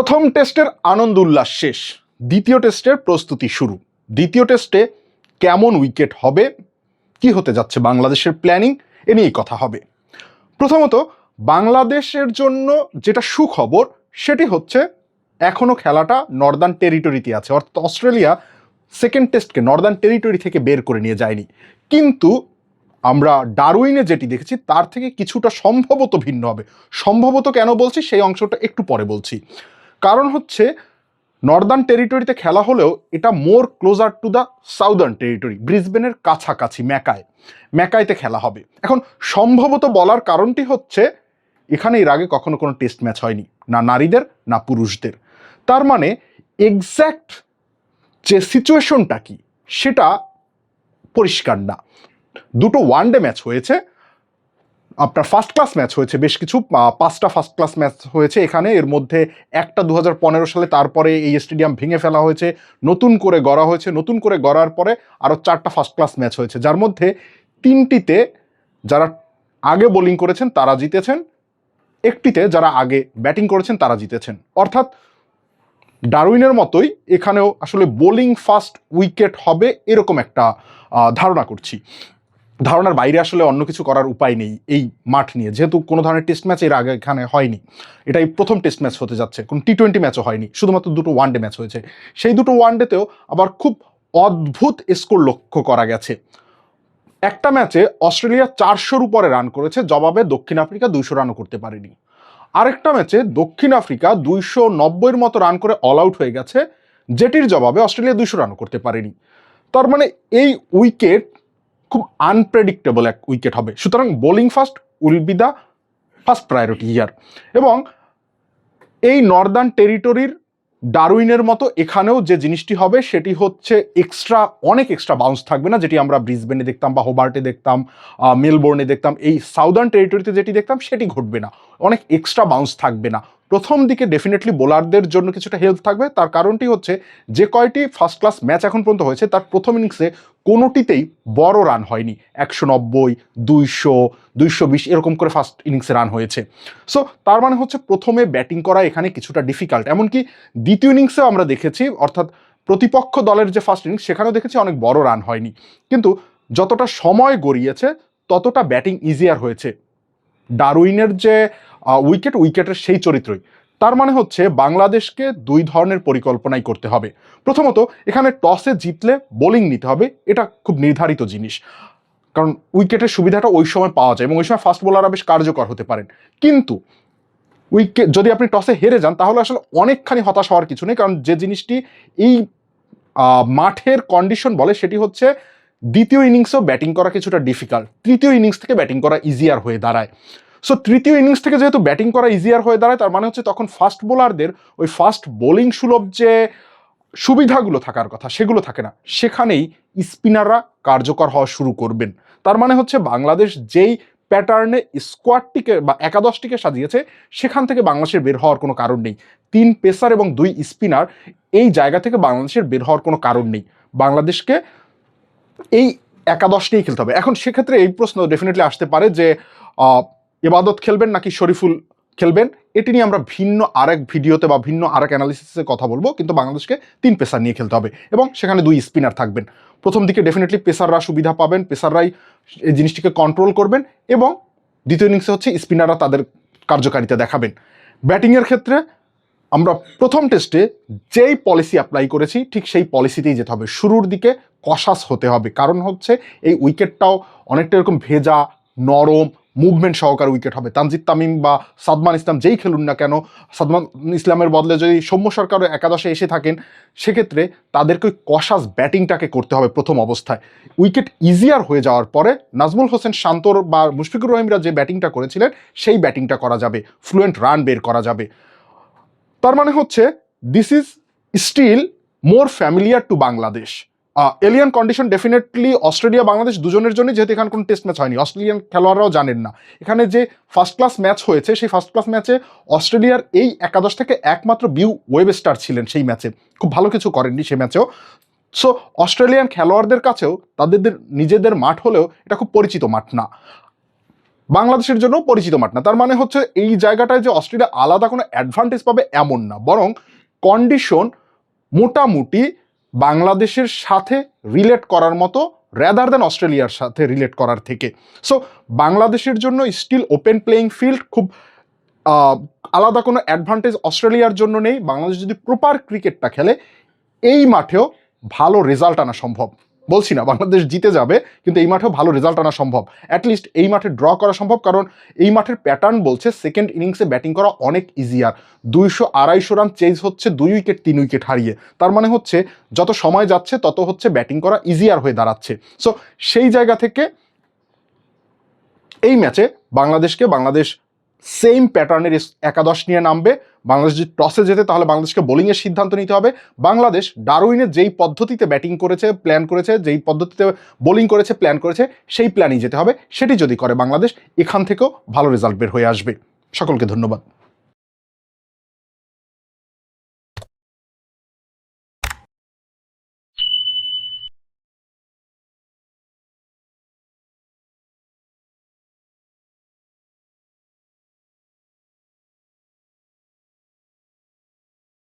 প্রথম টেস্টের আনন্দ উল্লাস শেষ, দ্বিতীয় টেস্টের প্রস্তুতি শুরু। দ্বিতীয় টেস্টে কেমন উইকেট হবে, কি হতে যাচ্ছে বাংলাদেশের প্ল্যানিং, এ নিয়েই কথা হবে। প্রথমত বাংলাদেশের জন্য যেটা সুখবর সেটি হচ্ছে এখনও খেলাটা নর্দার্ন টেরিটরিতে আছে, অর্থাৎ অস্ট্রেলিয়া সেকেন্ড টেস্টকে নর্দার্ন টেরিটরি থেকে বের করে নিয়ে যায়নি। কিন্তু আমরা ডারউইনে যেটি দেখেছি তার থেকে কিছুটা সম্ভবত ভিন্ন হবে। সম্ভবত কেন বলছি সেই অংশটা একটু পরে বলছি। কারণ হচ্ছে নর্দার্ন টেরিটরিতে খেলা হলেও এটা more closer to the southern territory, ব্রিসবেনের কাছাকাছি ম্যাকাইতে খেলা হবে। এখন সম্ভবত বলার কারণটি হচ্ছে এখানে এর আগে কখনো কোনো টেস্ট ম্যাচ হয়নি, না নারীদের না পুরুষদের। তার মানে এক্স্যাক্ট যে সিচুয়েশনটা কি সেটা পরিষ্কার না। দুটো ওয়ানডে ম্যাচ হয়েছে, আপনার ফার্স্ট ক্লাস ম্যাচ হয়েছে বেশ কিছু, 5টা ফার্স্ট ক্লাস ম্যাচ হয়েছে এখানে। এর মধ্যে একটা 2015 সালে, তারপরে এই স্টেডিয়াম ভেঙে ফেলা হয়েছে, নতুন করে গড়া হয়েছে, নতুন করে গড়ার পরে আরও 4টা ফার্স্ট ক্লাস ম্যাচ হয়েছে, যার মধ্যে 3টিতে যারা আগে বোলিং করেছেন তারা জিতেছেন, একটিতে যারা আগে ব্যাটিং করেছেন তারা জিতেছেন। অর্থাৎ ডারউইনের মতোই এখানেও আসলে বোলিং ফার্স্ট উইকেট হবে এরকম একটা ধারণা করছি। ধারণার বাইরে আসলে অন্য কিছু করার উপায় নেই এই মাঠ নিয়ে, যেহেতু কোনো ধরনের টেস্ট ম্যাচ এর আগে এখানে হয়নি। এটাই প্রথম টেস্ট ম্যাচ হতে যাচ্ছে, কোনো টি-20 ম্যাচও হয়নি, শুধুমাত্র দুটো ওয়ানডে ম্যাচ হয়েছে। সেই দুটো ওয়ানডেতেও আবার খুব অদ্ভুত স্কোর লক্ষ্য করা গেছে। একটা ম্যাচে অস্ট্রেলিয়া 400-র উপরে রান করেছে, জবাবে দক্ষিণ আফ্রিকা 200 রানও করতে পারেনি। আরেকটা ম্যাচে দক্ষিণ আফ্রিকা 290-এর মতো রান করে অল আউট হয়ে গেছে, যেটির জবাবে অস্ট্রেলিয়া 200 রানও করতে পারেনি। তার মানে এই উইকেট খুব আনপ্রেডিক্টেবল এক উইকেট হবে। সুতরাং bowling first will be the first priority here. এবং এই নর্দার্ন টেরিটরির ডারউইনের মতো এখানেও যে জিনিসটি হবে সেটি হচ্ছে অনেক এক্সট্রা বাউন্স থাকবে না, যেটি আমরা ব্রিসবেনে দেখতাম বা হোবার্টে দেখতাম, মেলবোর্নে দেখতাম। এই সাউদার্ন টেরিটরিতে যেটি দেখতাম সেটি ঘটবে না, অনেক এক্সট্রা বাউন্স থাকবে না। প্রথম দিকে ডেফিনেটলি বোলারদের জন্য কিছুটা হেল্প থাকবে। তার কারণটি হচ্ছে যে কয়টি ফার্স্ট ক্লাস ম্যাচ এখন পর্যন্ত হয়েছে তার প্রথম ইনিংসে কোনোটিতেই বড় রান হয়নি, 190, 200, 220 এরকম করে ফার্স্ট ইনিংসে রান হয়েছে। সো তার মানে হচ্ছে প্রথমে ব্যাটিং করা এখানে কিছুটা ডিফিকাল্ট। এমনকি দ্বিতীয় ইনিংসেও আমরা দেখেছি, অর্থাৎ প্রতিপক্ষ দলের যে ফার্স্ট ইনিংস সেখানেও দেখেছি অনেক বড় রান হয়নি, কিন্তু যতটা সময় গড়িয়েছে ততটা ব্যাটিং ইজিয়ার হয়েছে। ডারউইনের যে উইকেটের সেই চরিত্রই। তার মানে হচ্ছে বাংলাদেশকে দুই ধরনের পরিকল্পনাই করতে হবে। প্রথমত এখানে টসে জিতলে বোলিং নিতে হবে, এটা খুব নির্ধারিত জিনিস, কারণ উইকেটের সুবিধাটা ওই সময় পাওয়া যায় এবং ওই সময় ফাস্ট বোলাররা বেশ কার্যকর হতে পারেন। কিন্তু যদি আপনি টসে হেরে যান তাহলে আসলে অনেকখানি হতাশ হওয়ার কিছু নেই, কারণ যে জিনিসটি এই মাঠের কন্ডিশন বলে সেটি হচ্ছে দ্বিতীয় ইনিংসেও ব্যাটিং করা কিছুটা ডিফিকাল্ট, তৃতীয় ইনিংস থেকে ব্যাটিং করা ইজিয়ার হয়ে দাঁড়ায়। সো তৃতীয় ইনিংস থেকে যেহেতু ব্যাটিং করা ইজিয়ার হয়ে দাঁড়ায়, তার মানে হচ্ছে তখন ফাস্ট বোলারদের ওই ফাস্ট বোলিং সুলভ যে সুবিধাগুলো থাকার কথা সেগুলো থাকে না, সেখানেই স্পিনাররা কার্যকর হওয়া শুরু করবেন। তার মানে হচ্ছে বাংলাদেশ যেই প্যাটার্নে স্কোয়াডটিকে বা একাদশটিকে সাজিয়েছে সেখান থেকে বাংলাদেশের বের হওয়ার কোনো কারণ নেই। 3 পেসার এবং 2 স্পিনার, এই জায়গা থেকে বাংলাদেশের বের হওয়ার কোনো কারণ নেই। বাংলাদেশকে এই একাদশ নিয়েই খেলতে হবে। এখন সেক্ষেত্রে এই প্রশ্ন ডেফিনেটলি আসতে পারে যে ইবাদত খেলবেন নাকি শরীফুল খেলবেন, এটি নিয়ে আমরা ভিন্ন আরেক ভিডিওতে বা ভিন্ন আরেক অ্যানালিসিসে কথা বলবো। কিন্তু বাংলাদেশকে 3 পেসার নিয়ে খেলতে হবে এবং সেখানে 2 স্পিনার থাকবেন। প্রথম দিকে ডেফিনেটলি পেসাররা সুবিধা পাবেন, পেসাররাই এই জিনিসটিকে কন্ট্রোল করবেন এবং দ্বিতীয় ইনিংসে হচ্ছে স্পিনাররা তাদের কার্যকারিতা দেখাবেন। ব্যাটিংয়ের ক্ষেত্রে আমরা প্রথম টেস্টে যেই পলিসি অ্যাপ্লাই করেছি ঠিক সেই পলিসিতেই যেতে হবে। শুরুর দিকে কশাস হতে হবে, কারণ হচ্ছে এই উইকেটটাও অনেকটা এরকম ভেজা, নরম, মুভমেন্ট সহকারে উইকেট হবে। তানজিদ তামিম বা সাদমান ইসলাম যেই খেলুন না কেন, সাদমান ইসলামের বদলে যদি সৌম্য সরকার একাদশে এসে থাকেন, সেক্ষেত্রে তাদেরকে ওই কশাস ব্যাটিংটাকে করতে হবে প্রথম অবস্থায়। উইকেট ইজিয়ার হয়ে যাওয়ার পরে নাজমুল হোসেন শান্তর বা মুশফিকুর রহিমরা যে ব্যাটিংটা করেছিলেন সেই ব্যাটিংটা করা যাবে, ফ্লুয়েন্ট রান বের করা যাবে। তার মানে হচ্ছে this is still more familiar to Bangladesh. Alien condition definitely Australia Bangladesh দুজনের জন্য, যেহেতু এখানে কোনো টেস্ট ম্যাচ হয়নি, অস্ট্রেলিয়ান খেলোয়াড়রাও জানেন না। এখানে যে ফার্স্ট ক্লাস ম্যাচ হয়েছে সেই ফার্স্ট ক্লাস ম্যাচে অস্ট্রেলিয়ার এই একাদশ থেকে একমাত্র বিউ ওয়েবস্টার ছিলেন সেই ম্যাচে, খুব ভালো কিছু করেননি সেই ম্যাচেও। সো অস্ট্রেলিয়ান খেলোয়াড়দের কাছেও তাদের নিজেদের মাঠ হলেও এটা খুব পরিচিত মাঠ না। বাংলাদেশের জন্য পরিচিত মাঠ না। তার মানে হচ্ছে এই জায়গাটায় যে অস্ট্রেলিয়া আলাদা কোনো অ্যাডভান্টেজ পাবে এমন না, বরং কন্ডিশন মোটামুটি বাংলাদেশের সাথে রিলেট করার মতো রেদার দেন অস্ট্রেলিয়ার সাথে রিলেট করার থেকে। সো বাংলাদেশের জন্য স্টিল ওপেন প্লেয়িং ফিল্ড, খুব আলাদা কোনো অ্যাডভান্টেজ অস্ট্রেলিয়ার জন্য নেই। বাংলাদেশ যদি প্রপার ক্রিকেটটা খেলে এই মাঠেও ভালো রেজাল্ট আনা সম্ভব। বলছি না বাংলাদেশ জিতে যাবে, কিন্তু এই মাঠেও ভালো রেজাল্ট আনা সম্ভব। অ্যাটলিস্ট এই মাঠে ড্র করা সম্ভব, কারণ এই মাঠের প্যাটার্ন বলছে সেকেন্ড ইনিংসে ব্যাটিং করা অনেক ইজিয়ার। 200-250 রান চেজ হচ্ছে 2 উইকেট 3 উইকেট হারিয়ে। তার মানে হচ্ছে যত সময় যাচ্ছে তত হচ্ছে ব্যাটিং করা ইজিয়ার হয়ে দাঁড়াচ্ছে। সো সেই জায়গা থেকে এই ম্যাচে বাংলাদেশ সেম প্যাটার্নের একাদশ নিয়ে নামবে। বাংলাদেশ যদি টসে যেতে তাহলে বাংলাদেশকে বোলিংয়ের সিদ্ধান্ত নিতে হবে। বাংলাদেশ ডারউইনের যেই পদ্ধতিতে ব্যাটিং করেছে, প্ল্যান করেছে, যেই পদ্ধতিতে বোলিং করেছে, প্ল্যান করেছে, সেই প্ল্যানই যেতে হবে। সেটি যদি করে বাংলাদেশ, এখান থেকেও ভালো রেজাল্ট বের হয়ে আসবে। সকলকে ধন্যবাদ।